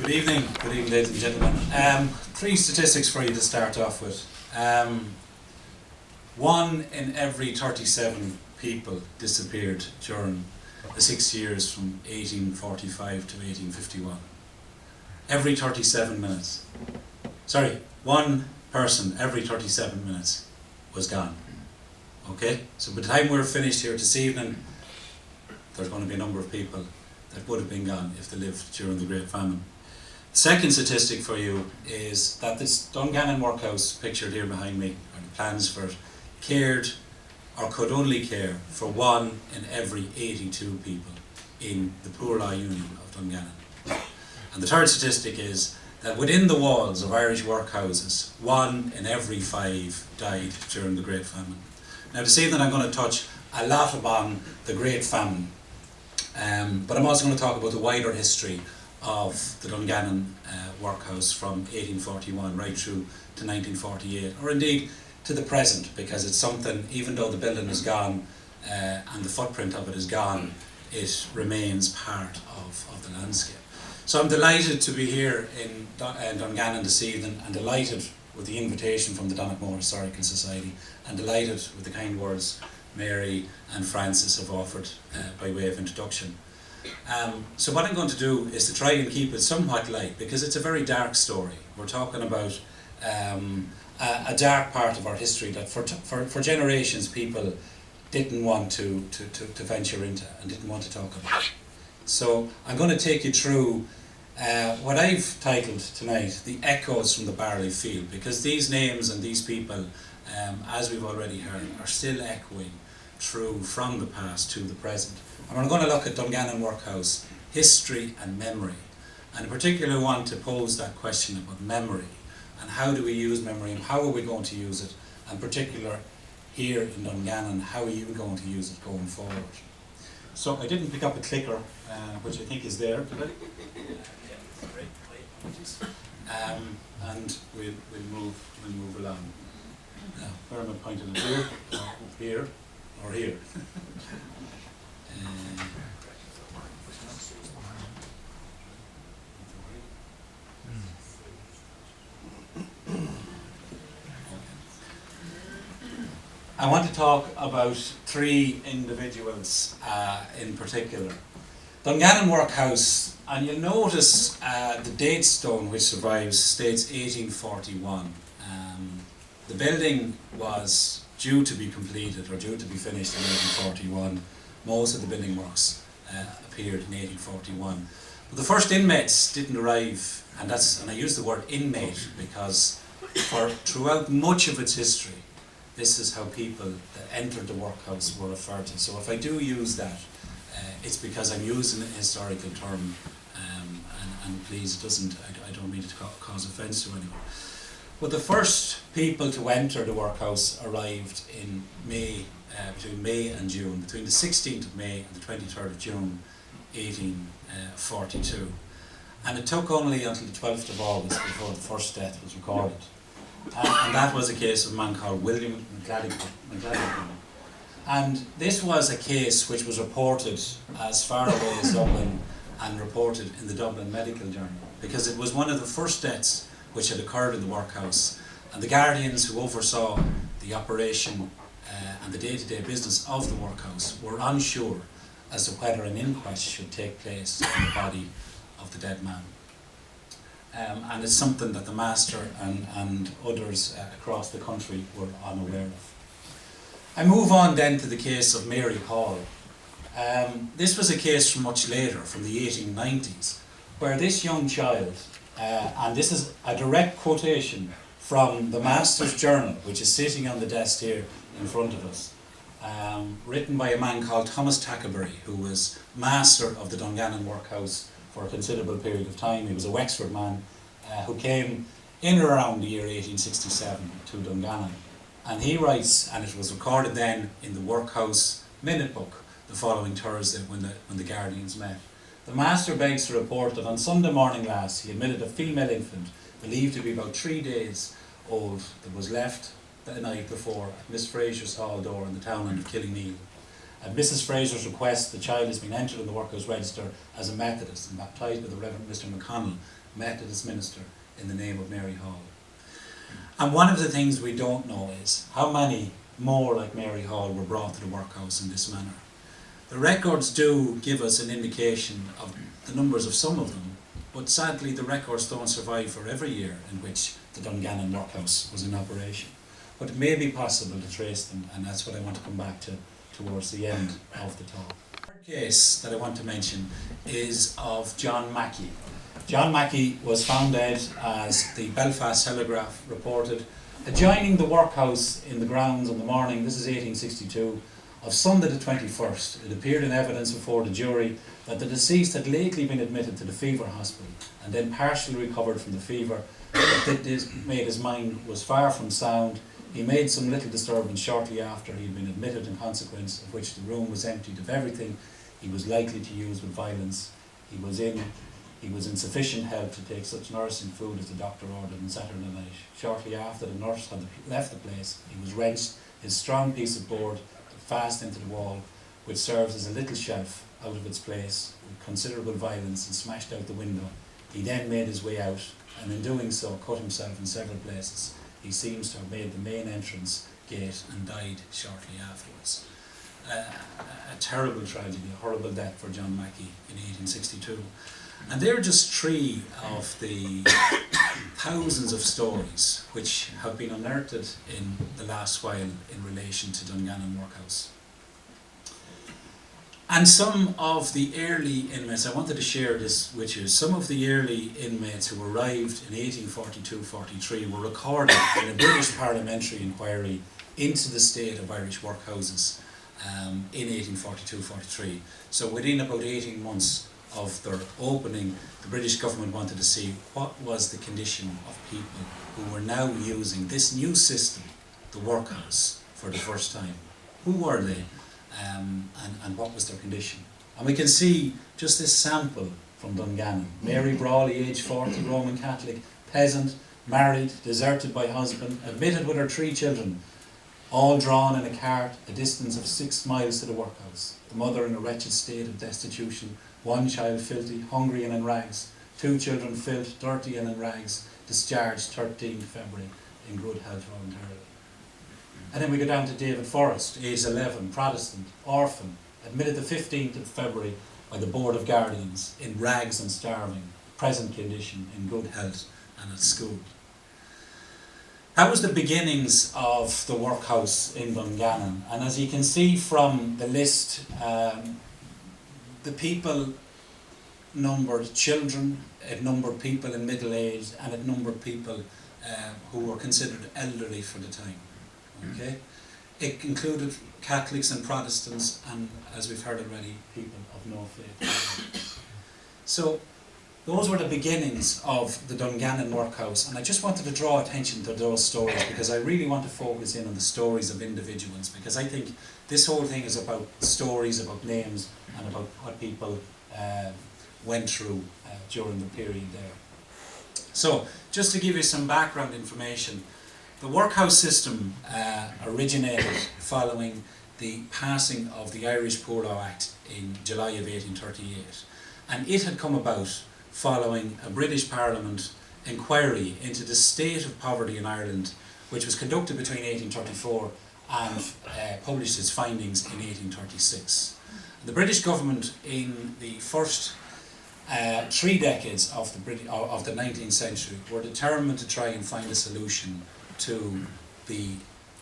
Good evening, ladies and gentlemen. Three statistics for you to start off with. 1 in every 37 people disappeared during the 6 years from 1845 to 1851. Every 37 minutes. Sorry, 1 person every 37 minutes was gone. Okay? So by the time we're finished here this evening, there's going to be a number of people that would have been gone if they lived during the Great Famine. The second statistic for you is that this Dungannon workhouse pictured here behind me, or the plans for it, cared or could only care for 1 in every 82 people in the Poor Law Union of Dungannon. And the third statistic is that within the walls of Irish workhouses, 1 in every 5 died during the Great Famine. Now this evening I'm going to touch a lot upon the Great Famine, but I'm also going to talk about the wider history of the Dungannon workhouse from 1841 right through to 1948, or indeed to the present, because it's something, even though the building is gone and the footprint of it is gone, it remains part of the landscape. So I'm delighted to be here in Dungannon this evening, and delighted with the invitation from the Donachmore Historical Society, and delighted with the kind words Mary and Francis have offered by way of introduction. So what I'm going to do is to try and keep it somewhat light, because it's a very dark story. We're talking about a dark part of our history that for generations people didn't want to venture into and didn't want to talk about. So I'm going to take you through what I've titled tonight, The Echoes from the Barley Field, because these names and these people, as we've already heard, are still echoing through from the past to the present. And we're going to look at Dungannon Workhouse history and memory, and in particular want to pose that question about memory and how do we use memory and how are we going to use it, and in particular here in Dungannon, how are you going to use it going forward. So I didn't pick up a clicker, which I think is there. And we'll move along. Now, where am I pointing at? Here, or up here, or here? I want to talk about 3 individuals in particular. Dungannon Workhouse, and you'll notice the date stone which survives states 1841. The building was due to be completed or due to be finished in 1841. Most of the building works appeared in 1841. But the first inmates didn't arrive, and I use the word inmate because throughout much of its history, this is how people that entered the workhouse were referred to. So if I do use that, it's because I'm using a historical term, and please, I don't mean to cause offence to anyone. But the first people to enter the workhouse arrived in May, between May and June, between the 16th of May and the 23rd of June, 1842. And it took only until the 12th of August before the first death was recorded. And that was a case of a man called William McGladden. And this was a case which was reported as far away as Dublin and reported in the Dublin Medical Journal, because it was one of the first deaths which had occurred in the workhouse, and the guardians who oversaw the operation and the day-to-day business of the workhouse were unsure as to whether an inquest should take place on the body of the dead man. And it's something that the master and others across the country were unaware of. I move on then to the case of Mary Hall. This was a case from much later, from the 1890s, where this young child, and this is a direct quotation from the Master's Journal, which is sitting on the desk here in front of us, written by a man called Thomas Tackerbury, who was master of the Dungannon Workhouse for a considerable period of time. He was a Wexford man who came in or around the year 1867 to Dungannon. And he writes, and it was recorded then in the Workhouse Minute Book the following Thursday when the guardians met. The master begs to report that on Sunday morning last he admitted a female infant believed to be about 3 days old that was left the night before at Miss Fraser's hall door in the townland of Killineel. At Mrs. Fraser's request, the child has been entered in the workhouse register as a Methodist and baptised by the Reverend Mr. McConnell, Methodist minister in the name of Mary Hall. And one of the things we don't know is how many more like Mary Hall were brought to the workhouse in this manner. The records do give us an indication of the numbers of some of them, but sadly the records don't survive for every year in which the Dungannon workhouse was in operation. But it may be possible to trace them, and that's what I want to come back to towards the end of the talk. The third case that I want to mention is of John Mackey. John Mackey was found dead, as the Belfast Telegraph reported, adjoining the workhouse in the grounds on the morning, this is 1862, of Sunday the 21st. It appeared in evidence before the jury that the deceased had lately been admitted to the fever hospital and then partially recovered from the fever, but this made his mind was far from sound. He made some little disturbance shortly after he had been admitted, in consequence of which the room was emptied of everything he was likely to use with violence. He was in sufficient health to take such nourishing food as the doctor ordered on Saturday night. Shortly after the nurse had left the place, he was wrenched, his strong piece of board fast into the wall, which serves as a little shelf, out of its place with considerable violence and smashed out the window. He then made his way out, and in doing so cut himself in several places. He seems to have made the main entrance gate and died shortly afterwards. A terrible tragedy, a horrible death for John Mackey in 1862. And they're just three of the thousands of stories which have been unearthed in the last while in relation to Dungannon Workhouse. And some of the early inmates, I wanted to share this with you, some of the early inmates who arrived in 1842-43 were recorded in a British parliamentary inquiry into the state of Irish workhouses in 1842-43. So within about 18 months of their opening, the British government wanted to see what was the condition of people who were now using this new system, the workhouse, for the first time. Who were they? And what was their condition? And we can see just this sample from Dungannon. Mary Brawley, age 40, Roman Catholic, peasant, married, deserted by husband, admitted with her 3 children, all drawn in a cart a distance of 6 miles to the workhouse. The mother in a wretched state of destitution, 1 child filthy, hungry and in rags, 2 children filth, dirty and in rags, discharged 13 February, in good health voluntarily. And then we go down to David Forrest, age 11, Protestant, orphan, admitted the 15th of February by the Board of Guardians, in rags and starving, present condition, in good health and at school. That was the beginnings of the workhouse in Dungannon, and as you can see from the list, the people numbered children, it numbered people in middle age, and it numbered people who were considered elderly for the time. Okay, it included Catholics and Protestants, and as we've heard already, people of no faith. So those were the beginnings of the Dungannon workhouse, and I just wanted to draw attention to those stories because I really want to focus in on the stories of individuals, because I think this whole thing is about stories, about names, and about what people went through during the period there. So just to give you some background information, the workhouse system originated following the passing of the Irish Poor Law Act in July of 1838, and it had come about following a British Parliament inquiry into the state of poverty in Ireland, which was conducted between 1834 and published its findings in 1836. The British government in the first 3 decades of the 19th century were determined to try and find a solution to the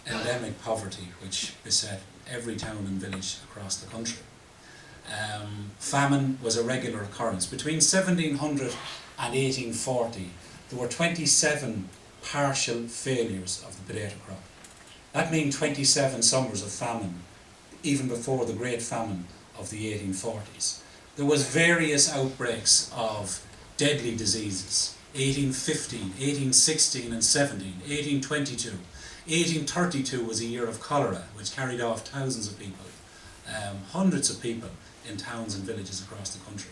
endemic poverty which beset every town and village across the country. Famine was a regular occurrence. Between 1700 and 1840 there were 27 partial failures of the potato crop. That means 27 summers of famine, even before the Great Famine of the 1840s. There was various outbreaks of deadly diseases. 1815, 1816 and 17, 1822. 1832 was a year of cholera, which carried off thousands of people, hundreds of people in towns and villages across the country.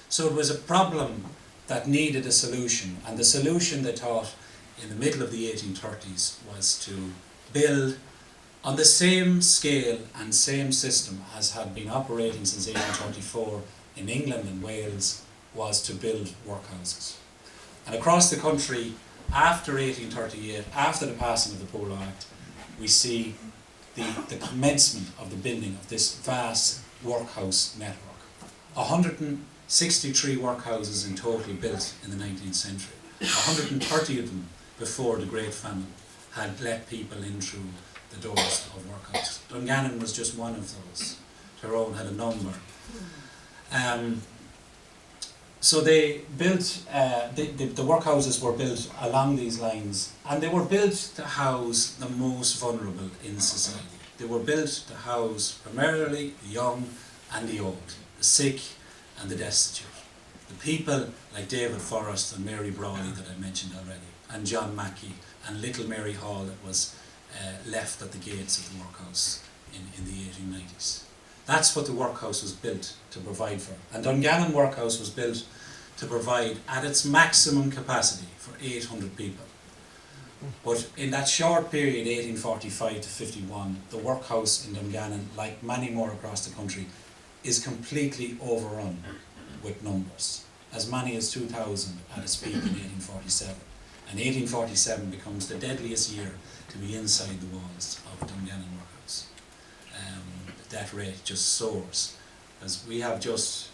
So it was a problem that needed a solution, and the solution they thought in the middle of the 1830s was to build on the same scale and same system as had been operating since 1824 in England and Wales, was to build workhouses. And across the country, after 1838, after the passing of the Poor Law Act, we see the commencement of the building of this vast workhouse network. 163 workhouses in total built in the 19th century. 130 of them before the Great Famine had let people in through the doors of workhouses. Dungannon was just one of those. Tyrone had a number. So they built, the workhouses were built along these lines, and they were built to house the most vulnerable in society. They were built to house primarily the young and the old, the sick and the destitute. The people like David Forrest and Mary Brawley that I mentioned already, and John Mackey, and little Mary Hall that was left at the gates of the workhouse in the 1890s. That's what the workhouse was built to provide for. And Dungannon Workhouse was built to provide at its maximum capacity for 800 people. But in that short period, 1845 to 51, the workhouse in Dungannon, like many more across the country, is completely overrun with numbers. As many as 2,000 at its peak in 1847. And 1847 becomes the deadliest year to be inside the walls of Dungannon Workhouse. The death rate just soars, as we have just,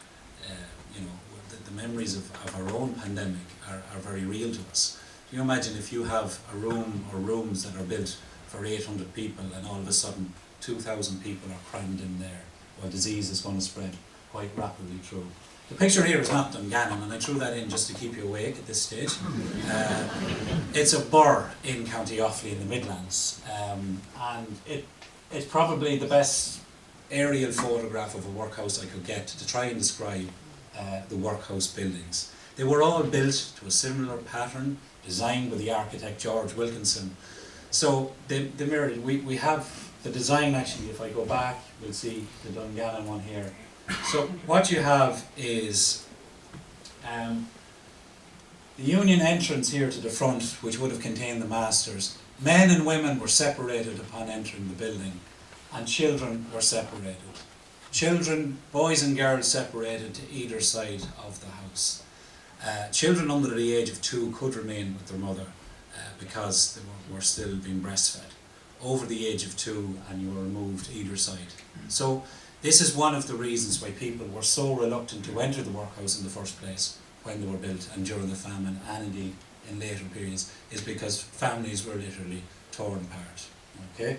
the memories of our own pandemic are very real to us. Can you imagine if you have a room or rooms that are built for 800 people and all of a sudden 2,000 people are crammed in there? Well, disease is going to spread quite rapidly through. The picture here is not Dungannon, and I threw that in just to keep you awake at this stage. It's a burr in County Offaly in the Midlands, and it's probably the best aerial photograph of a workhouse I could get to try and describe the workhouse buildings. They were all built to a similar pattern, designed by the architect George Wilkinson. So they mirrored. We have the design actually, if I go back, we'll see the Dungannon one here. So what you have is the union entrance here to the front, which would have contained the masters. Men and women were separated upon entering the building, and children were separated. Children, boys and girls, separated to either side of the house. Children under the age of 2 could remain with their mother because they were still being breastfed. Over the age of 2, and you were removed either side. So this is one of the reasons why people were so reluctant to enter the workhouse in the first place when they were built and during the famine, and indeed in later periods, is because families were literally torn apart. Okay?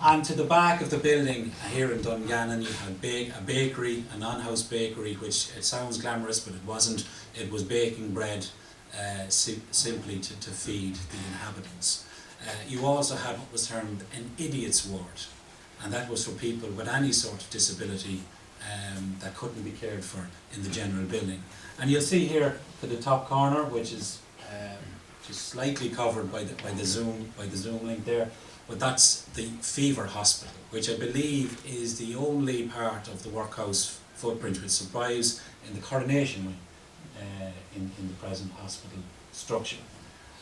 And to the back of the building here in Dungannon, you had a bakery, a non-house bakery, which it sounds glamorous, but it wasn't. It was baking bread simply to feed the inhabitants. You also had what was termed an idiot's ward, and that was for people with any sort of disability that couldn't be cared for in the general building. And you'll see here to the top corner, which is just slightly covered by the zoom link there, but that's the fever hospital, which I believe is the only part of the workhouse footprint which survives in the coronation wing in the present hospital structure.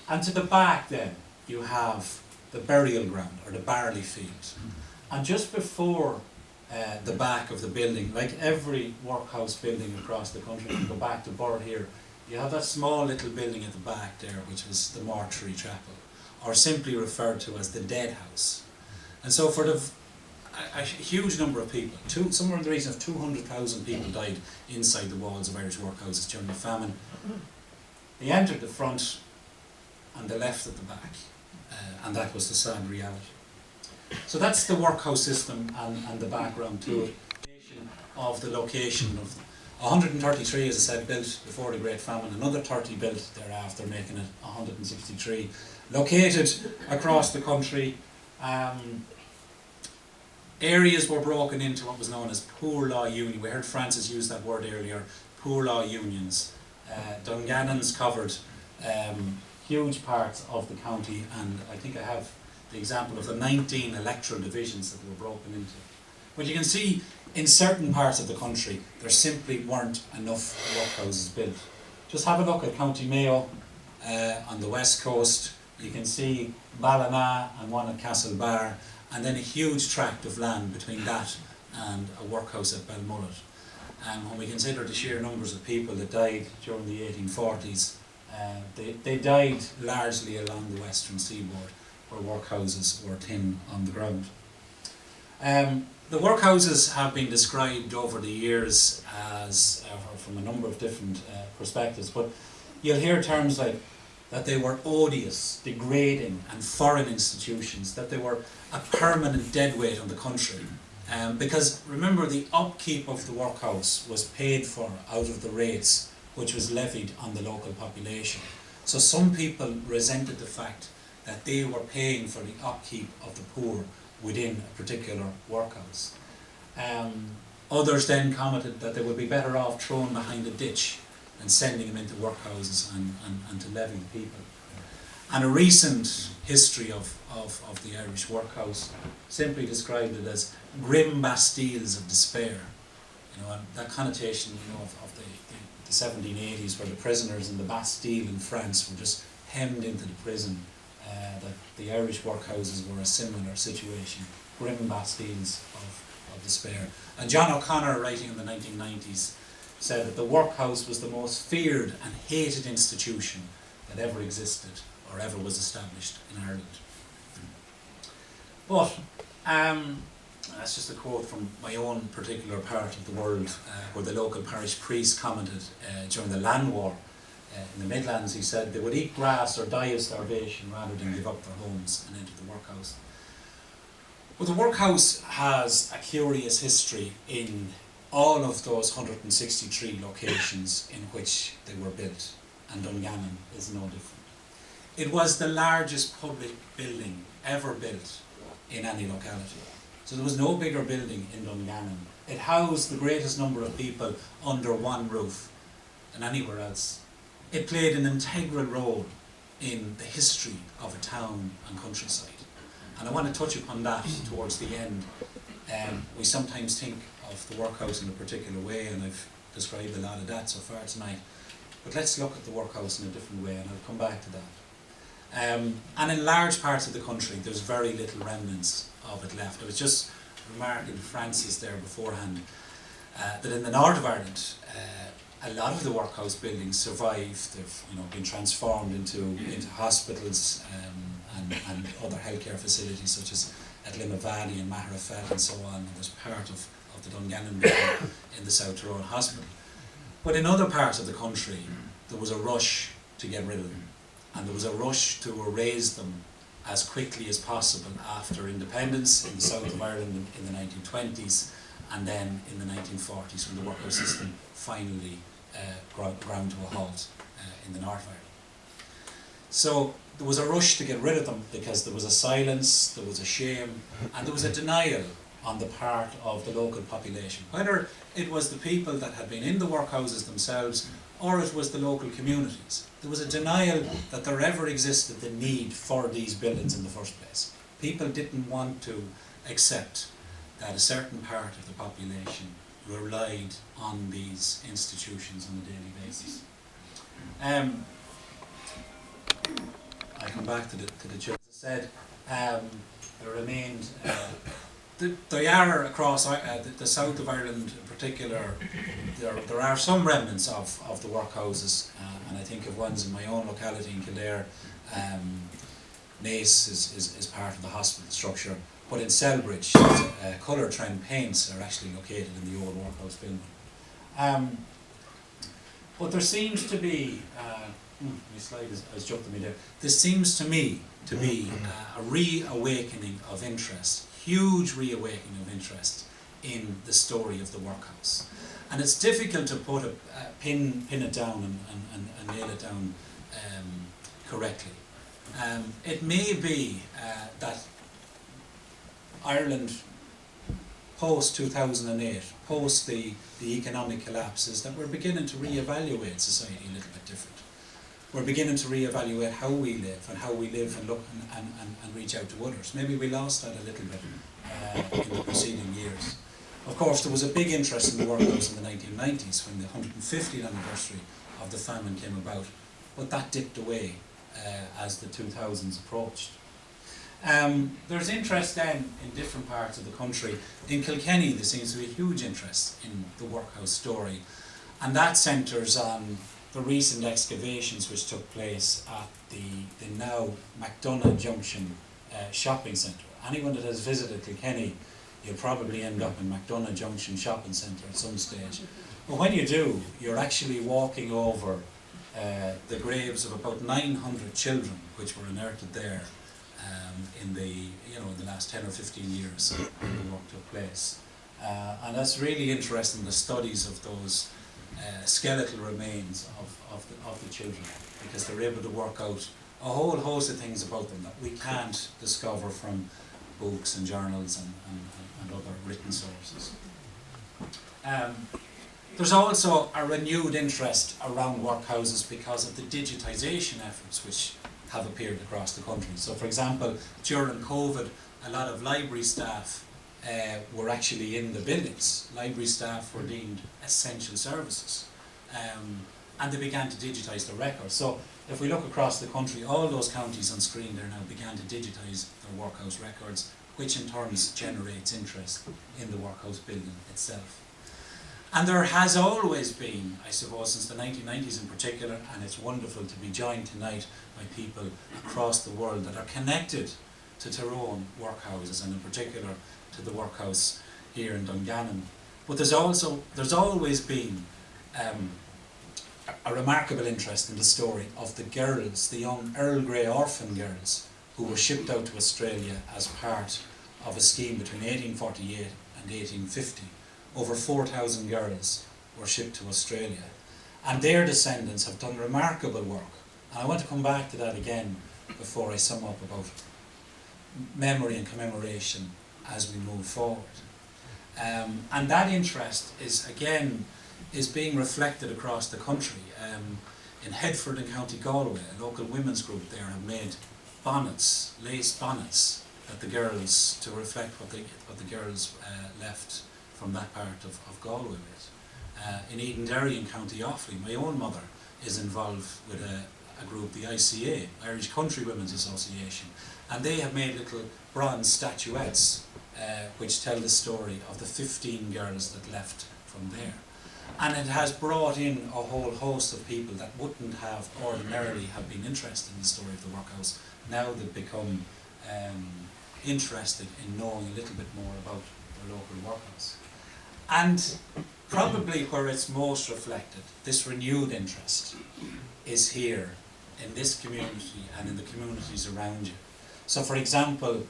And to the back then, you have the burial ground, or the barley field. And just before the back of the building, like every workhouse building across the country, you go back to Burr here, you have that small little building at the back there, which was the mortuary chapel, or simply referred to as the dead house. And so for a huge number of people, somewhere in the region of 200,000 people died inside the walls of Irish workhouses during the famine. They entered the front and they left at the back, and that was the sad reality. So that's the workhouse system and the background to it. Of the location of 133, as I said, built before the Great Famine, another 30 built thereafter, making it 163. Located across the country, areas were broken into what was known as poor law union. We heard Francis use that word earlier, poor law unions. Dungannon's covered huge parts of the county, and I think I have the example of the 19 electoral divisions that were broken into. But you can see in certain parts of the country there simply weren't enough workhouses built. Just have a look at County Mayo on the west coast. You can see Ballina and one at Castlebar, and then a huge tract of land between that and a workhouse at Belmullet. and when we consider the sheer numbers of people that died during the 1840s, they died largely along the western seaboard, where workhouses were thin on the ground. The workhouses have been described over the years as, from a number of different perspectives, but you'll hear terms like that they were odious, degrading and foreign institutions, that they were a permanent deadweight on the country. Because remember, the upkeep of the workhouse was paid for out of the rates which was levied on the local population. So some people resented the fact that they were paying for the upkeep of the poor within a particular workhouse. Others then commented that they would be better off thrown behind a ditch and sending them into workhouses and to levy the people. And a recent history of the Irish workhouse simply described it as grim bastilles of despair. You know, and that connotation, you know, of the 1780s, where the prisoners in the Bastille in France were just hemmed into the prison, that the Irish workhouses were a similar situation, grim bastilles of despair. And John O'Connor, writing in the 1990s, said that the workhouse was the most feared and hated institution that ever existed or ever was established in Ireland. But that's just a quote from my own particular part of the world, where the local parish priest commented during the land war in the Midlands. He said they would eat grass or die of starvation rather than give up their homes and enter the workhouse. Well, the workhouse has a curious history in all of those 163 locations in which they were built, and Dungannon is no different. It was the largest public building ever built in any locality. So there was no bigger building in Dungannon. It housed the greatest number of people under one roof than anywhere else. It played an integral role in the history of a town and countryside. And I want to touch upon that towards the end. We sometimes think of the workhouse in a particular way, and I've described a lot of that so far tonight. But let's look at the workhouse in a different way, and I'll come back to that. And in large parts of the country, there's very little remnants of it left. I was just remarking to Francis there beforehand that in the north of Ireland, a lot of the workhouse buildings survived. They've, you know, been transformed into hospitals and other healthcare facilities, such as at Limerick Valley and Maherafell and so on. And there's part of the Dungannon building in the South Tyrone Hospital. But in other parts of the country, there was a rush to get rid of them. And there was a rush to erase them as quickly as possible after independence in the south of Ireland in the 1920s, and then in the 1940s when the workhouse system finally ground to a halt in the north of Ireland. So there was a rush to get rid of them because there was a silence, there was a shame, and there was a denial on the part of the local population. Whether it was the people that had been in the workhouses themselves or it was the local communities, there was a denial that there ever existed the need for these buildings in the first place. People didn't want to accept that a certain part of the population relied on these institutions on a daily basis. I come back to the church. As I said, there remained, they are across the south of Ireland in particular, there are some remnants of the workhouses, and I think of ones in my own locality in Kildare. Naas is part of the hospital structure, but in Selbridge, Colour Trend Paints are actually located in the old workhouse building. But there seems to be, my slide has jumped at me there. There seems to me to be a reawakening of interest, huge reawakening of interest in the story of the workhouse. And it's difficult to put pin it down and nail it down correctly. It may be that Ireland post-2008, post the economic collapses, that we're beginning to re-evaluate society a little bit different. We're beginning to re-evaluate how we live and how we live and look and reach out to others. Maybe we lost that a little bit in the preceding years. Of course, there was a big interest in the workhouse in the 1990s when the 150th anniversary of the famine came about, but that dipped away as the 2000s approached. There's interest then in different parts of the country. In Kilkenny there seems to be a huge interest in the workhouse story, and that centres on the recent excavations which took place at the now McDonagh Junction shopping centre. Anyone that has visited Kilkenny, you'll probably end up in McDonagh Junction shopping centre at some stage. But when you do, you're actually walking over the graves of about 900 children which were inerted there in the last 10 or 15 years when the work took place. And that's really interesting, the studies of those skeletal remains of the children, because they're able to work out a whole host of things about them that we can't discover from books and journals and other written sources. There's also a renewed interest around workhouses because of the digitisation efforts which have appeared across the country. So for example, during COVID, a lot of library staff were actually in the buildings. Library staff were deemed essential services, and they began to digitise their records. So if we look across the country, all those counties on screen there now began to digitise their workhouse records, which in turn generates interest in the workhouse building itself. And there has always been, I suppose, since the 1990s in particular, and it's wonderful to be joined tonight by people across the world that are connected to Tyrone workhouses, and in particular to the workhouse here in Dungannon. But there's always been a remarkable interest in the story of the girls, the young Earl Grey orphan girls, who were shipped out to Australia as part of a scheme between 1848 and 1850. Over 4,000 girls were shipped to Australia, and their descendants have done remarkable work. And I want to come back to that again before I sum up about memory and commemoration as we move forward. And that interest is being reflected across the country. In Headford in County Galway, a local women's group there have made bonnets, lace bonnets, that the girls, to reflect what the girls left from that part of Galway with. In Edenderry in County Offaly, my own mother is involved with a group, the ICA, Irish Country Women's Association, and they have made little bronze statuettes which tell the story of the 15 girls that left from there. And it has brought in a whole host of people that wouldn't have ordinarily have been interested in the story of the workhouse. Now they've become interested in knowing a little bit more about their local workhouse. And probably where it's most reflected, this renewed interest, is here in this community and in the communities around you. So for example,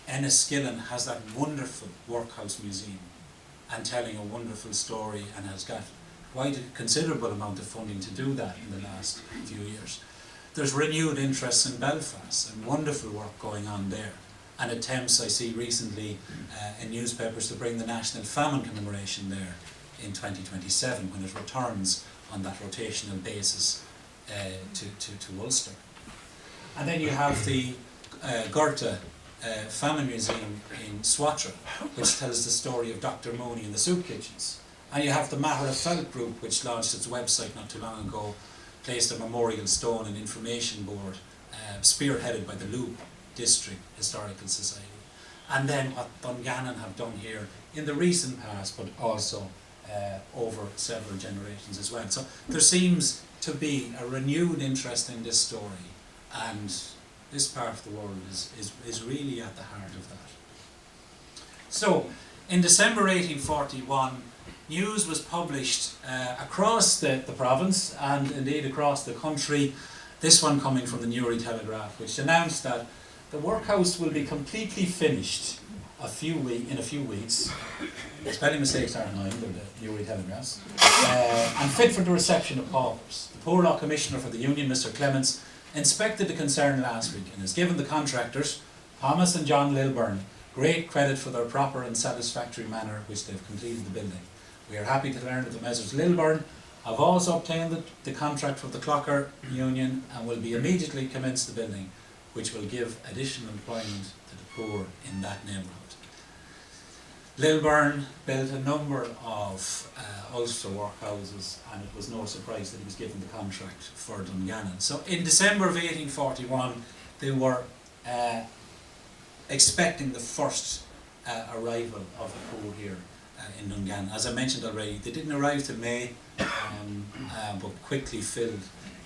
Enniskillen has that wonderful workhouse museum and telling a wonderful story, and has got quite a considerable amount of funding to do that in the last few years. There's renewed interest in Belfast and wonderful work going on there, and attempts I see recently in newspapers to bring the National Famine Commemoration there in 2027 when it returns on that rotational basis to Ulster. And then you have the Goethe Famine Museum in Swatra, which tells the story of Dr. Mooney and the soup kitchens. And you have the Matter of Felt group, which launched its website not too long ago, placed a memorial stone and information board, spearheaded by the Loop District Historical Society. And then what Dungannon have done here in the recent past, but also over several generations as well. So there seems to be a renewed interest in this story, and this part of the world is really at the heart of that. So in December 1841, news was published across the province and indeed across the country, this one coming from the Newry Telegraph, which announced that the workhouse will be completely finished in a few weeks. Spelling mistakes aren't mine, they're the Newry Telegraphs. And fit for the reception of paupers. The Poor Law Commissioner for the Union, Mr. Clements, inspected the concern last week and has given the contractors, Thomas and John Lilburn, great credit for their proper and satisfactory manner which they've completed the building. We are happy to learn that the Messrs. Lilburn have also obtained the contract from the Clocker Union and will be immediately commence the building, which will give additional employment to the poor in that neighbourhood. Lilburn built a number of Ulster workhouses, and it was no surprise that he was given the contract for Dungannon. So in December of 1841 they were expecting the first arrival of the poor here in Dungannon. As I mentioned already, they didn't arrive till May, but quickly filled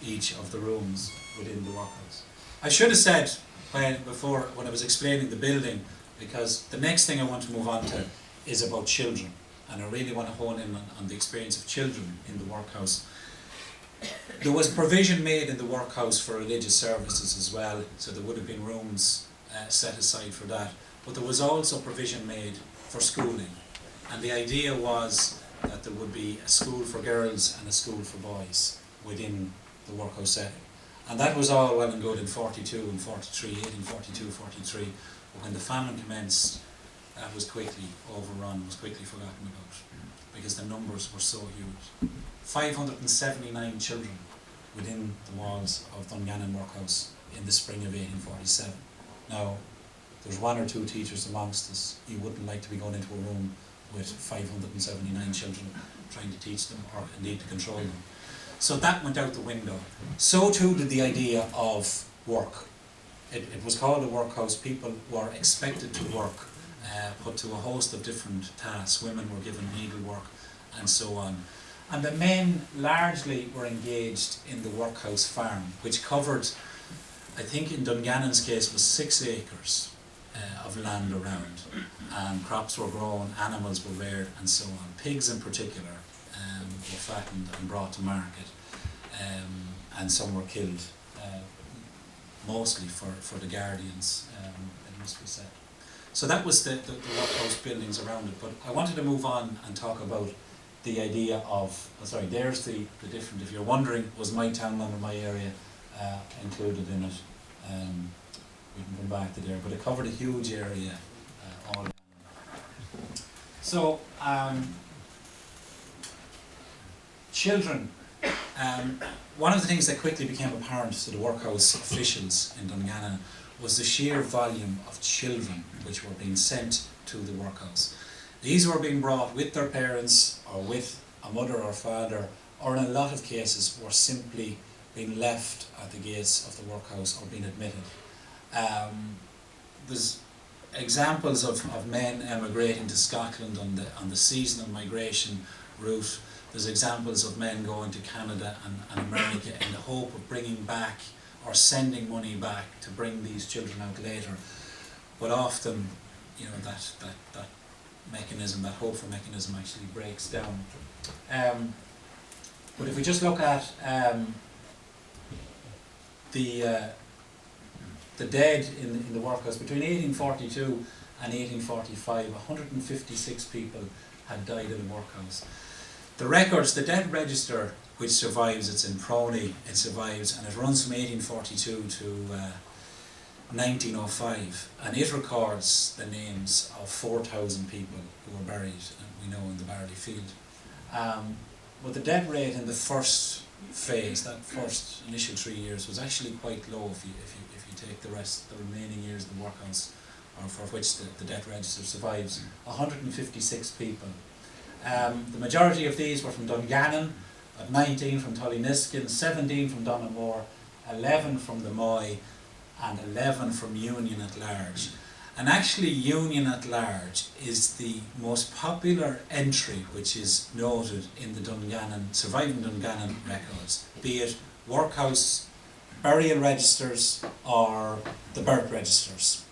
each of the rooms within the workhouse. I should have said when I was explaining the building, because the next thing I want to move on to is about children, and I really want to hone in on the experience of children in the workhouse. There was provision made in the workhouse for religious services as well, so there would have been rooms set aside for that, but there was also provision made for schooling, and the idea was that there would be a school for girls and a school for boys within the workhouse setting. And that was all well and good in 42 and 43, 1842, 43, but when the famine commenced, that was quickly overrun, was quickly forgotten about, because the numbers were so huge. 579 children within the walls of Dungannon Workhouse in the spring of 1847. Now, there's one or two teachers amongst us. You wouldn't like to be going into a room with 579 children trying to teach them or indeed to control them. So that went out the window. So too did the idea of work. It was called a workhouse. People were expected to work, put to a host of different tasks. Women were given needlework and so on. And the men largely were engaged in the workhouse farm, which covered, I think in Dungannon's case, was 6 acres of land around. And crops were grown, animals were reared and so on. Pigs in particular were fattened and brought to market, and some were killed, mostly for the guardians, it must be said. So that was the workhouse buildings around it, but I wanted to move on and talk about the idea of, there's the different, if you're wondering, was my townland or my area included in it? We can come back to there, but it covered a huge area all around. So, children, one of the things that quickly became apparent to the workhouse officials in Dungannon was the sheer volume of children which were being sent to the workhouse. These were being brought with their parents or with a mother or father, or in a lot of cases were simply being left at the gates of the workhouse or being admitted. There's examples of men emigrating to Scotland on the seasonal migration route. There's examples of men going to Canada and America in the hope of bringing back or sending money back to bring these children out later. But often, that mechanism, that hopeful mechanism actually breaks down. But if we just look at the dead in the workhouse, between 1842 and 1845, 156 people had died in the workhouse. The records, the dead register which survives, it's in Proney, it survives, and it runs from 1842 to 1905, and it records the names of 4,000 people who were buried, we know, in the Barley Field. But the dead rate in the first phase, that first initial 3 years, was actually quite low if you take the remaining years of the workhouse, or for which the death register survives. 156 people. The majority of these were from Dungannon, 19 from Tullyniskin, 17 from Donoughmore, 11 from the Moy, and 11 from Union at Large. And actually Union at Large is the most popular entry which is noted in the surviving Dungannon records, be it workhouse burial registers or the birth registers.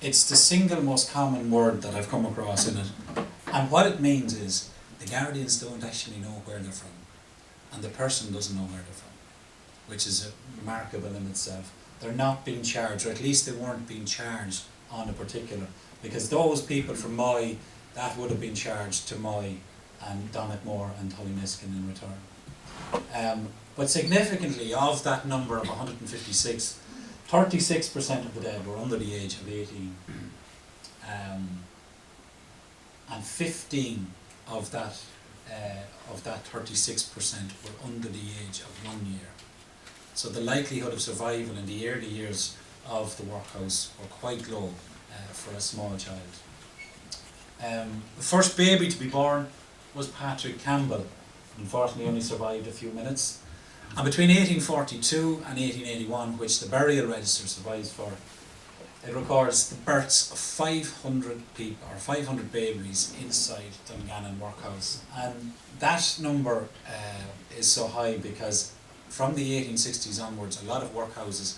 It's the single most common word that I've come across in it. And what it means is the guardians don't actually know where they're from, and the person doesn't know where they're from, which is remarkable in itself. They're not being charged, or at least they weren't being charged on a particular, because those people from Moy, that would have been charged to Moy and Donoughmore and Tullyniskin in return. But significantly, of that number of 156, 36% of the dead were under the age of 18. And 15 of that 36% were under the age of 1 year. So the likelihood of survival in the early years of the workhouse were quite low for a small child. The first baby to be born was Patrick Campbell. Unfortunately, only survived a few minutes. And between 1842 and 1881, which the burial register survives for, it records the births of 500 people, or 500 babies inside Dungannon workhouse. And that number is so high because from the 1860s onwards, a lot of workhouses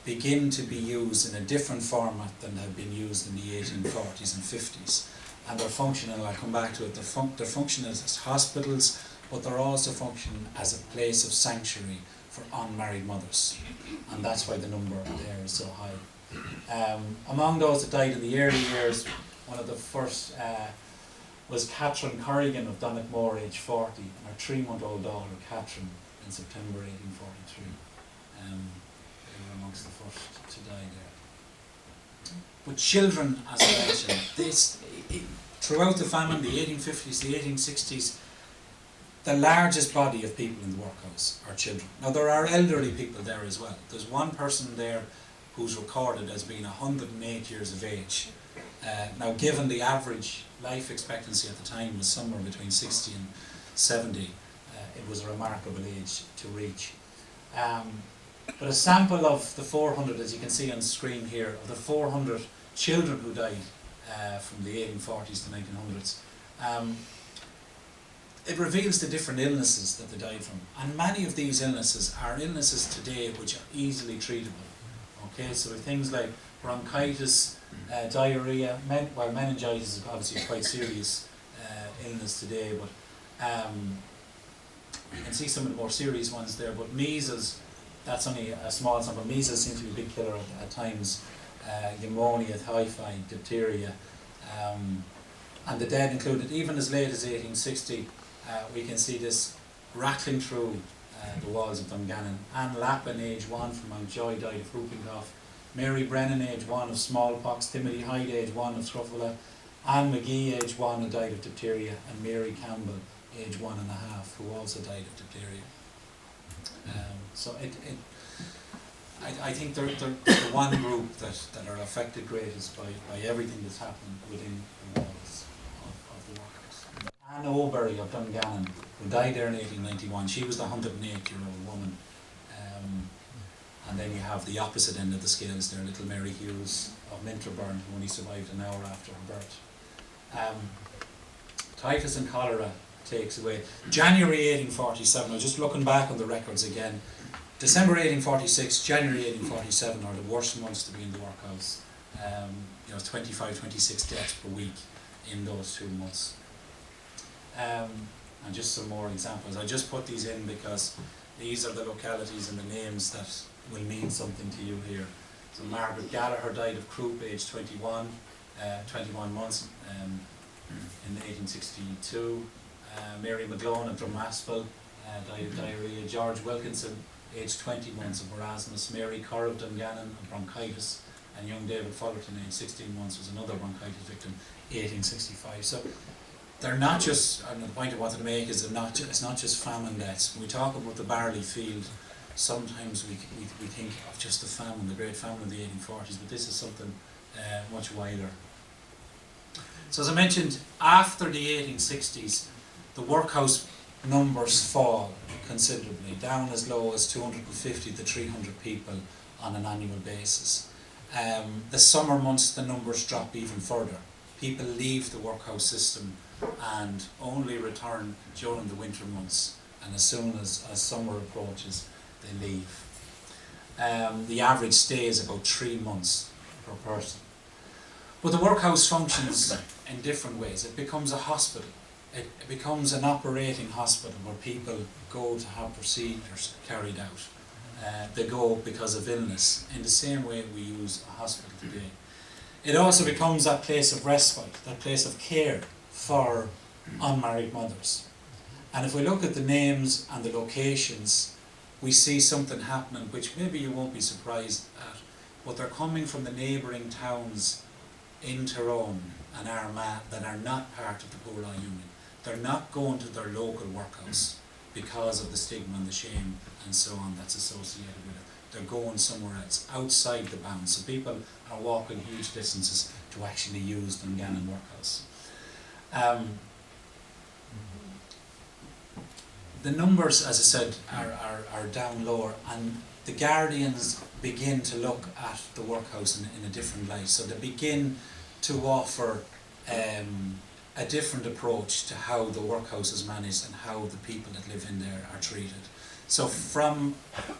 begin to be used in a different format than had been used in the 1840s and 50s. And they're functioning, I'll come back to it, they're functioning as hospitals, but they're also functioning as a place of sanctuary for unmarried mothers. And that's why the number there is so high. Among those that died in the early years, one of the first was Ciaran O'Reilly of Dungannon, age 40, and her 3-month-old daughter, Catherine, in September 1843. They were amongst the first to die there. But children, as I mentioned, throughout the famine, the 1850s, the 1860s, the largest body of people in the workhouse are children. Now there are elderly people there as well. There's one person there who's recorded as being 108 years of age. Now given the average life expectancy at the time was somewhere between 60 and 70, it was a remarkable age to reach. But a sample of the 400, as you can see on the screen here, of the 400 children who died from the 1840s to 1900s, it reveals the different illnesses that they died from. And many of these illnesses are illnesses today which are easily treatable. Okay, so things like bronchitis, diarrhea, meningitis is obviously a quite serious illness today, but you can see some of the more serious ones there, but measles, that's only a small sample. Measles seems to be a big killer at times. Pneumonia, typhoid, diphtheria, and the dead included. Even as late as 1860, we can see this rattling through the walls of Dungannon. Anne Lappin, age 1, from Mountjoy, died of whooping cough. Mary Brennan, age 1, of smallpox. Timothy Hyde, age 1, of scrofula. Anne McGee, age 1, who died of diphtheria. And Mary Campbell, age 1.5, who also died of diphtheria. So I think they're the one group that are affected greatest by everything that's happened within the walls of the workhouse. Anne O'Berry of Dungannon, who died there in 1891, she was the 108-year-old woman. And then you have the opposite end of the scales there, little Mary Hughes of Minterburn, who only survived an hour after her birth. Typhus and cholera takes away. January 1847, I was just looking back on the records again. December 1846, January 1847 are the worst months to be in the workhouse. 25, 26 deaths per week in those 2 months. And just some more examples. I just put these in because these are the localities and the names that will mean something to you here. So Margaret Gallagher died of croup, age 21 months in 1862. Mary McGlone of Drumaspel died of diarrhea. George Wilkinson, aged 20 months, of marasmus. Mary Corr of Dungannon of bronchitis, and young David Fullerton, aged 16 months, was another bronchitis victim, 1865. So they're not just, and the point I wanted to make is it's not just famine deaths. When we talk about the barley field, sometimes we think of just the famine, the great famine of the 1840s, but this is something much wider. So as I mentioned, after the 1860s, the workhouse numbers fall considerably, down as low as 250 to 300 people on an annual basis. The summer months, the numbers drop even further. People leave the workhouse system and only return during the winter months, and as soon as summer approaches, they leave. The average stay is about 3 months per person. But the workhouse functions in different ways. It becomes a hospital. It becomes an operating hospital where people go to have procedures carried out. They go because of illness, in the same way we use a hospital today. It also becomes that place of respite, that place of care for unmarried mothers. And if we look at the names and the locations, we see something happening which maybe you won't be surprised at, but they're coming from the neighbouring towns in Tyrone and Armagh that are not part of the Poor Law Union. They're not going to their local workhouse because of the stigma and the shame and so on that's associated with it. They're going somewhere else, outside the bounds. So people are walking huge distances to actually use Dungannon workhouse. The numbers, as I said, are down lower, and the Guardians begin to look at the workhouse in a different light. So they begin to offer a different approach to how the workhouse is managed and how the people that live in there are treated. So from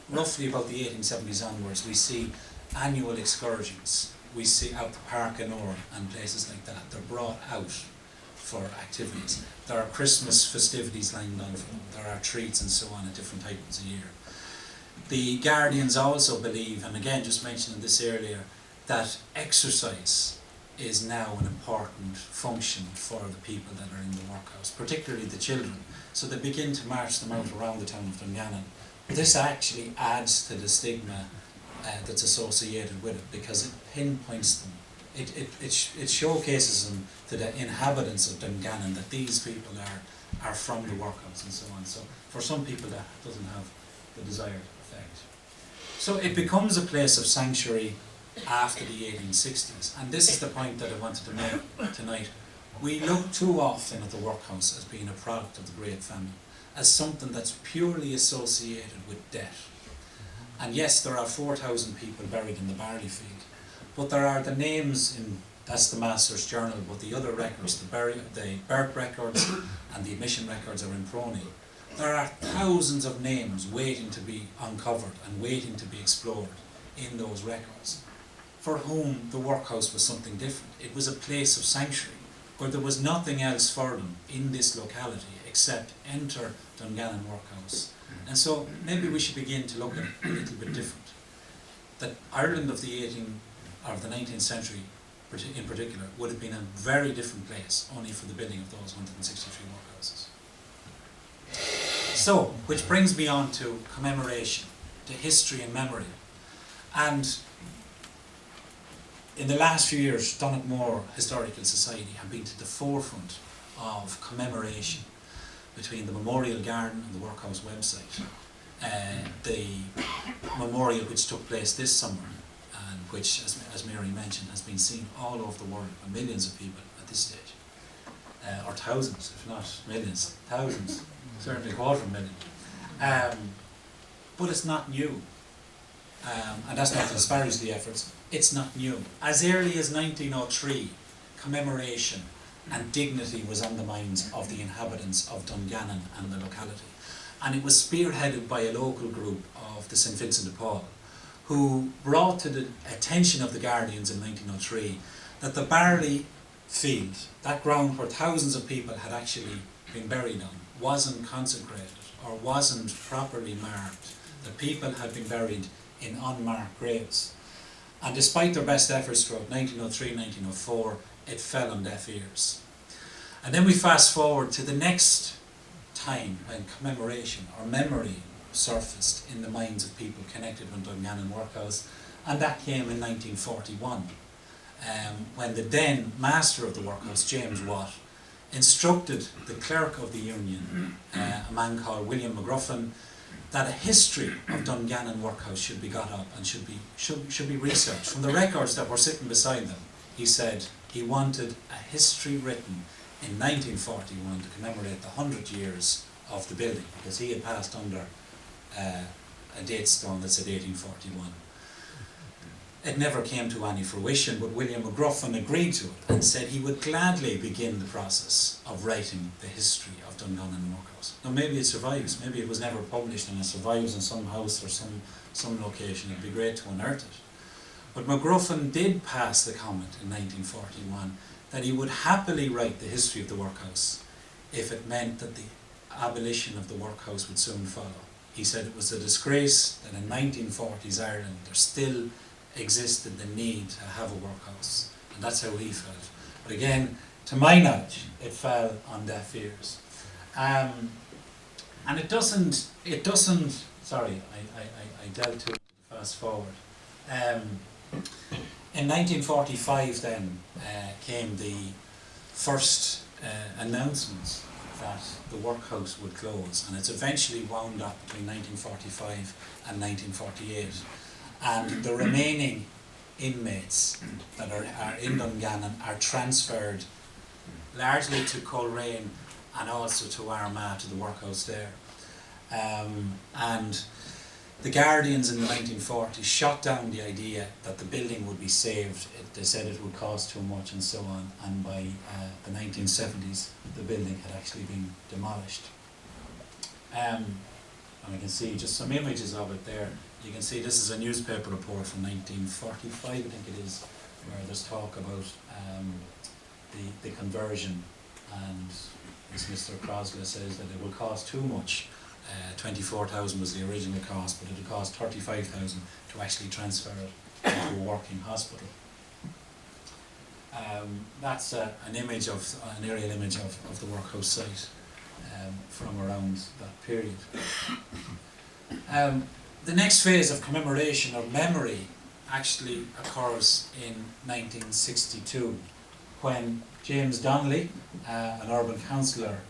roughly about the 1870s onwards, we see annual excursions. We see out the Park in Orr and places like that. They're brought out for activities. There are Christmas festivities lined on for them. There are treats and so on at different times a year. The Guardians also believe, and again just mentioning this earlier, that exercise is now an important function for the people that are in the workhouse, particularly the children. So they begin to march them out around the town of Dungannon. This actually adds to the stigma that's associated with it, because it pinpoints them. It showcases them to the inhabitants of Dungannon that these people are from the workhouse and so on. So for some people that doesn't have the desired effect. So it becomes a place of sanctuary after the 1860s, and this is the point that I wanted to make tonight. We look too often at the workhouse as being a product of the Great Famine, as something that's purely associated with debt. And yes, there are 4,000 people buried in the barley field, but there are the names in, that's the Master's Journal, but the other records, the birth records and the admission records are in Prony. There are thousands of names waiting to be uncovered and waiting to be explored in those records, for whom the workhouse was something different. It was a place of sanctuary, where there was nothing else for them in this locality except enter Dungannon Workhouse. And so maybe we should begin to look at it a little bit different. That Ireland of the 19th century in particular would have been a very different place only for the building of those 163 workhouses. So, which brings me on to commemoration, to history and memory. And in the last few years, Donegal Historical Society have been to the forefront of commemoration between the Memorial Garden and the Workhouse website. The memorial which took place this summer, and which, as Mary mentioned, has been seen all over the world by millions of people at this stage. Or thousands, if not millions, thousands, certainly a quarter of a million. But it's not new. And that's not to disparage the efforts. It's not new. As early as 1903, commemoration and dignity was on the minds of the inhabitants of Dungannon and the locality. And it was spearheaded by a local group of the St Vincent de Paul, who brought to the attention of the Guardians in 1903 that the barley field, that ground where thousands of people had actually been buried on, wasn't consecrated or wasn't properly marked. The people had been buried in unmarked graves. And despite their best efforts throughout 1903, 1904, it fell on deaf ears. And then we fast forward to the next time when commemoration or memory surfaced in the minds of people connected with Dungannon Workhouse, and that came in 1941, when the then master of the workhouse, James Watt, instructed the clerk of the union, a man called William McGruffin, that a history of Dungannon Workhouse should be got up and should be researched. From the records that were sitting beside them, he said he wanted a history written in 1941 to commemorate the 100 years of the building, because he had passed under a date stone that said 1841. It never came to any fruition, but William McGruffin agreed to it and said he would gladly begin the process of writing the history of Dungannon Workhouse. Now maybe it survives, maybe it was never published and it survives in some house or some location. It'd be great to unearth it. But McGruffin did pass the comment in 1941 that he would happily write the history of the workhouse if it meant that the abolition of the workhouse would soon follow. He said it was a disgrace that in 1940s Ireland there still existed the need to have a workhouse, and that's how he felt. But again, to my knowledge, it fell on deaf ears. And it doesn't, sorry, I dealt to fast forward. In 1945 then came the first announcements that the workhouse would close, and it's eventually wound up between 1945 and 1948. And the remaining inmates that are in Dungannon are transferred largely to Coleraine and also to Armagh, to the workhouse there. And The Guardians in the 1940s shot down the idea that the building would be saved. They said it would cost too much and so on, and by the 1970s the building had actually been demolished. And we can see just some images of it there. You can see this is a newspaper report from 1945, I think it is, where there's talk about the conversion, and as Mr. Crossley says that it will cost too much. 24,000 was the original cost, but it would cost 35,000 to actually transfer it into a working hospital. That's an aerial image of the workhouse site from around that period. The next phase of commemoration or memory actually occurs in 1962, when James Donnelly, an urban councillor,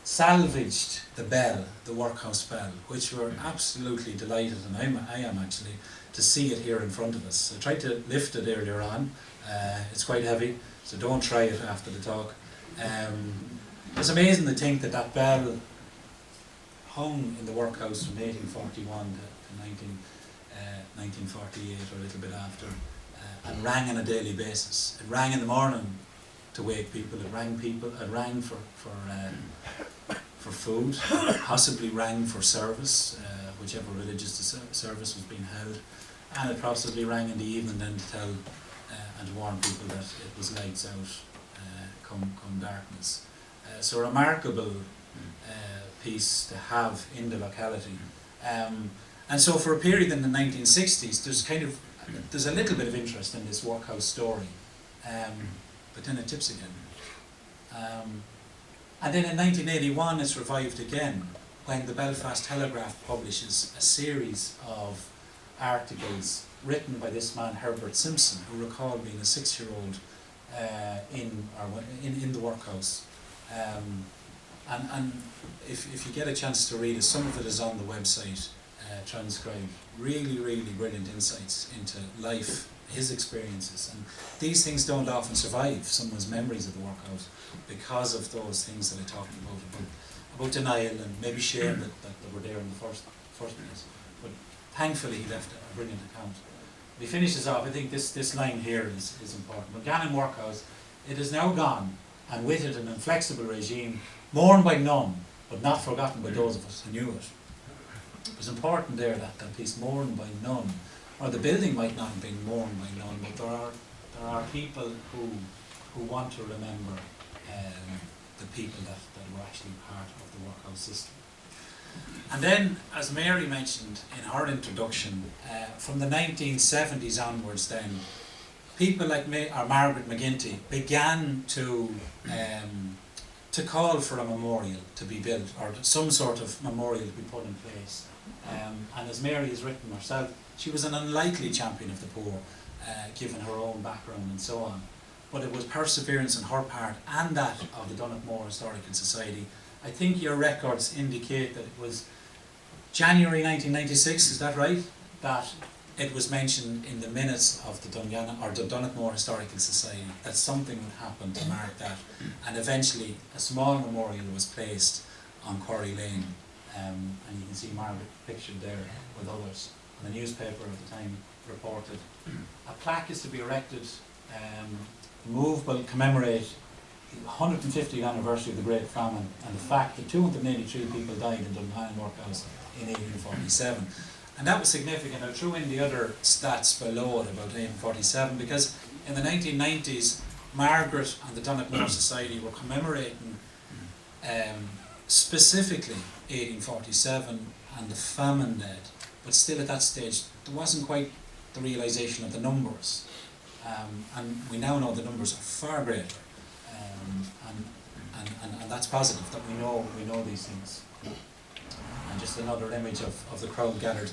salvaged the bell, the workhouse bell, which we're absolutely delighted, and I am actually, to see it here in front of us. I tried to lift it earlier on. It's quite heavy, so don't try it after the talk. It's amazing to think that that bell hung in the workhouse from 1841 to 1948, or a little bit after, and rang on a daily basis. It rang in the morning to wake people. It rang for food, possibly rang for service, whichever religious service was being held, and it possibly rang in the evening then to tell and to warn people that it was lights out come darkness. So a remarkable piece to have in the locality. And so for a period in the 1960s, there's a little bit of interest in this workhouse story, but then it tips again. And then in 1981 it's revived again, when the Belfast Telegraph publishes a series of articles written by this man Herbert Simpson, who recalled being a 6-year-old in the workhouse. And if you get a chance to read it, some of it is on the website, transcribed. Really, really brilliant insights into life, his experiences. And these things don't often survive someone's memories of the workhouse because of those things that I talked about denial and maybe shame that were there in the first place. But thankfully he left a brilliant account. He finishes off, I think this line here is important. Dungannon Workhouse, it is now gone, and with it an inflexible regime, mourned by none, but not forgotten by those of us who knew it. It was important there that piece, mourned by none, or the building might not have been mourned by none, but there are people who want to remember the people that were actually part of the workhouse system. And then, as Mary mentioned in her introduction, from the 1970s onwards then, people like Margaret McGinty began to call for a memorial to be built, or some sort of memorial to be put in place. And as Mary has written herself, she was an unlikely champion of the poor, given her own background and so on. But it was perseverance on her part and that of the Dungannon Historical Society. I think your records indicate that it was January 1996, is that right? That it was mentioned in the minutes of the Dungannon Historical Society that something would happen to mark that, and eventually a small memorial was placed on Quarry Lane, and you can see Margaret pictured there with others. And the newspaper at the time reported a plaque is to be erected. The move will commemorate the 150th anniversary of the Great Famine and the fact that 283 people died in Dungannon Workhouse in 1847. And that was significant. I threw in the other stats below it about 1847 because in the 1990s, Margaret and the Dungannon Society were commemorating specifically 1847 and the famine dead. But still at that stage, there wasn't quite the realisation of the numbers. And we now know the numbers are far greater. And that's positive, that we know these things. And just another image of the crowd gathered.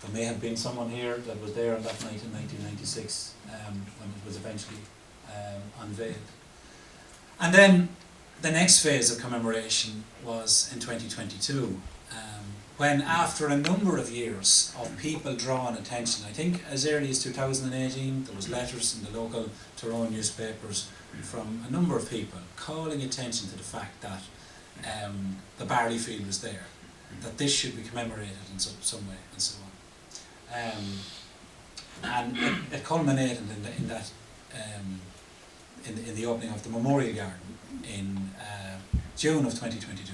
There may have been someone here that was there on that night in 1996 when it was eventually unveiled. And then the next phase of commemoration was in 2022, when after a number of years of people drawing attention, I think as early as 2018, there was letters in the local Tyrone newspapers from a number of people calling attention to the fact that the barley field was there. that this should be commemorated in some way, and so on. And it culminated in that in the opening of the Memorial Garden in June of 2022.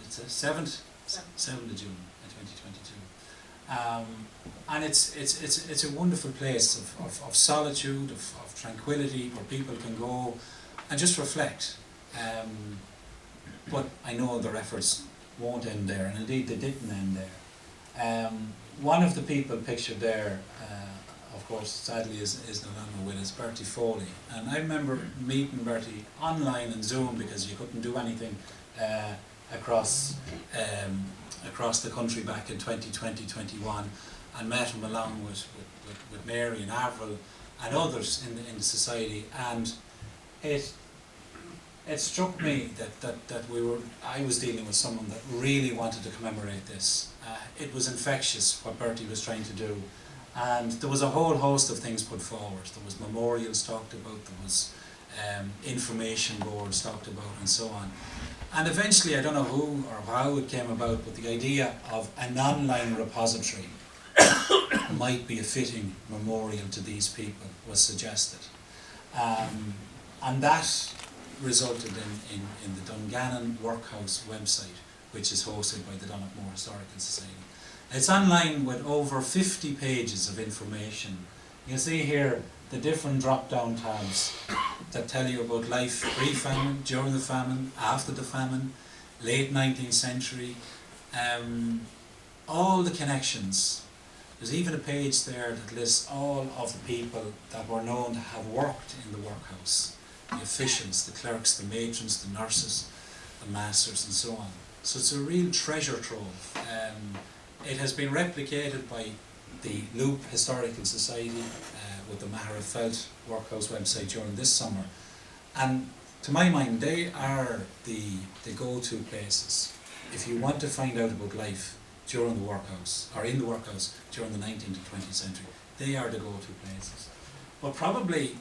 It's the 7th of June in 2022. And it's a wonderful place of solitude, of tranquility, where people can go and just reflect. But I know their efforts won't end there, and indeed they didn't end there. One of the people pictured there, of course, sadly is no longer with us, Bertie Foley. And I remember meeting Bertie online and Zoom, because you couldn't do anything across the country back in 2020-21, and met him along with Mary and Avril and others in the society. And it struck me that I was dealing with someone that really wanted to commemorate this. It was infectious what Bertie was trying to do, and there was a whole host of things put forward. There was memorials talked about, there was information boards talked about, and so on. And eventually, I don't know who or how it came about, but the idea of an online repository might be a fitting memorial to these people was suggested. And that resulted in the Dungannon Workhouse website, which is hosted by the Dungannon Historical Society. It's online with over 50 pages of information. You can see here the different drop-down tabs that tell you about life pre-famine, during the famine, after the famine, late 19th century, all the connections. There's even a page there that lists all of the people that were known to have worked in the workhouse. The officials, the clerks, the matrons, the nurses, the masters, and so on. So it's a real treasure trove. It has been replicated by the Loop Historical Society with the Maher Felt Workhouse website during this summer. And to my mind, they are the go-to places. If you want to find out about life during the workhouse, or in the workhouse during the 19th to 20th century, they are the go-to places. But probably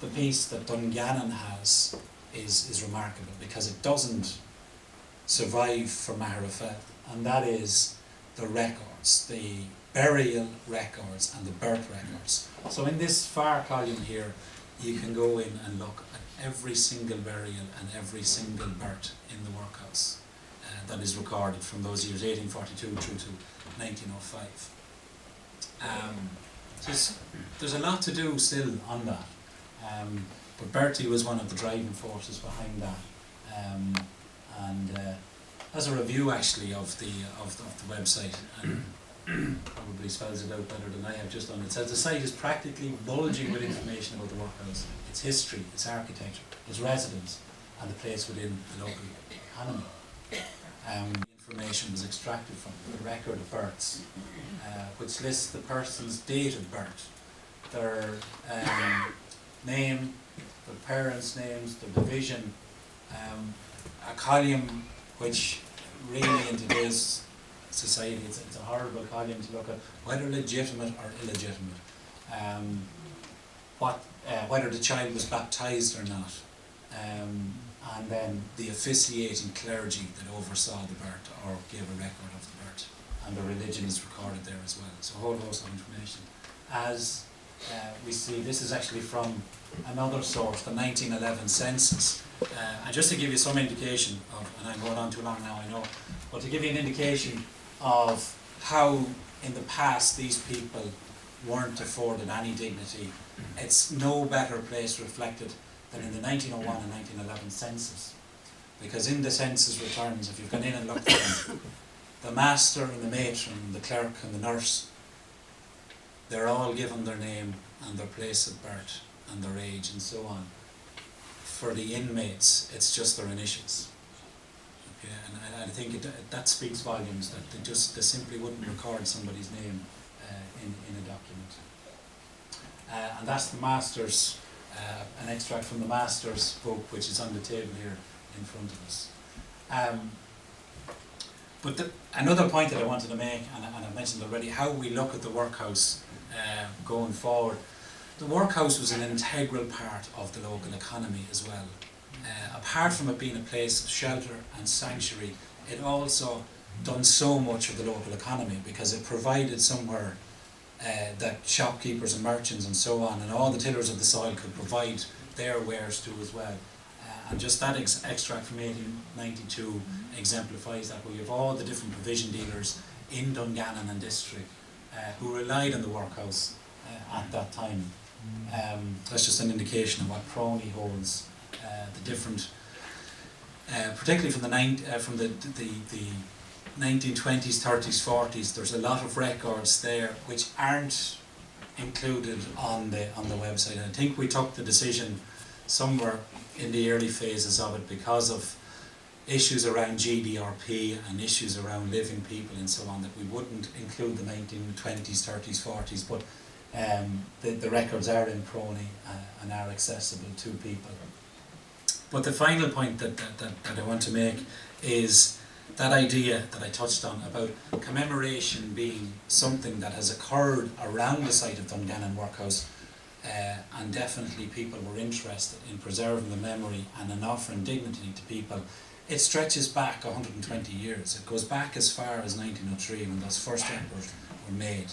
the piece that Dungannon has is remarkable, because it doesn't survive for Maher Felt, and that is the records, the burial records and the birth records. So in this far column here, you can go in and look at every single burial and every single birth in the workhouse that is recorded from those years, 1842 through to 1905. There's a lot to do still on that, but Bertie was one of the driving forces behind that. As a review actually of the website, and probably spells it out better than I have just done. It says the site is practically bulging with information about the workhouse, its history, its architecture, its residents, and the place within the local economy. Information was extracted from the record of births, which lists the person's date of birth, their name, their parents' names, their division, a column which really in today's society it's a horrible column to look at, whether legitimate or illegitimate, whether the child was baptised or not, and then the officiating clergy that oversaw the birth or gave a record of the birth, and the religion is recorded there as well. So a whole host of information. As we see, this is actually from another source, the 1911 census. And just to give you some indication of, and I'm going on too long now, I know, but to give you an indication of how in the past these people weren't afforded any dignity, it's no better place reflected than in the 1901 and 1911 census. Because in the census returns, if you've gone in and looked at them, the master and the matron, the clerk and the nurse, they're all given their name and their place of birth and their age and so on. For the inmates, it's just their initials. Okay, and I think that speaks volumes, that they simply wouldn't record somebody's name in a document. And that's the master's, an extract from the master's book, which is on the table here in front of us. But another point that I wanted to make, and I've mentioned already, how we look at the workhouse going forward. The workhouse was an integral part of the local economy as well. Apart from it being a place of shelter and sanctuary, it also done so much of the local economy, because it provided somewhere that shopkeepers and merchants and so on, and all the tillers of the soil could provide their wares to as well. And just that extract from 1892 exemplifies that. We have all the different provision dealers in Dungannon and district who relied on the workhouse at that time. That's just an indication of what Proney holds. The different, particularly from the 1920s, 30s, 40s, there's a lot of records there which aren't included on the website. And I think we took the decision somewhere in the early phases of it because of issues around GDRP and issues around living people and so on, that we wouldn't include the 1920s, 30s, 40s, but the records are in Proney and are accessible to people. But the final point that I want to make is that idea that I touched on about commemoration being something that has occurred around the site of Dungannon Workhouse, and definitely people were interested in preserving the memory and in offering dignity to people. It stretches back 120 years. It goes back as far as 1903 when those first records were made.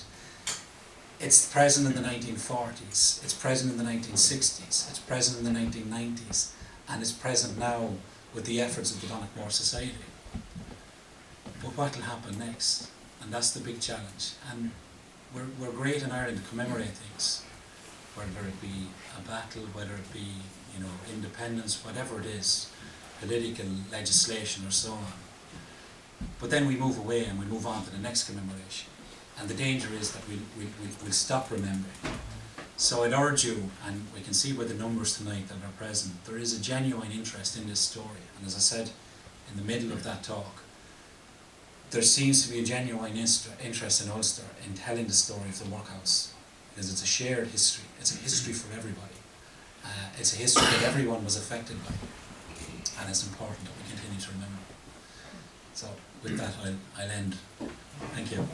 It's present in the 1940s, it's present in the 1960s, it's present in the 1990s, and it's present now with the efforts of the Donegal Society. But what will happen next? And that's the big challenge. And we're great in Ireland to commemorate things, whether it be a battle, whether it be, you know, independence, whatever it is, political legislation or so on. But then we move away and we move on to the next commemoration. And the danger is that we'll stop remembering. So I'd urge you, and we can see by the numbers tonight that are present, there is a genuine interest in this story. And as I said in the middle of that talk, there seems to be a genuine interest in Ulster in telling the story of the workhouse, because it's a shared history. It's a history for everybody. It's a history that everyone was affected by, and it's important that we continue to remember. So with that, I'll end. Thank you.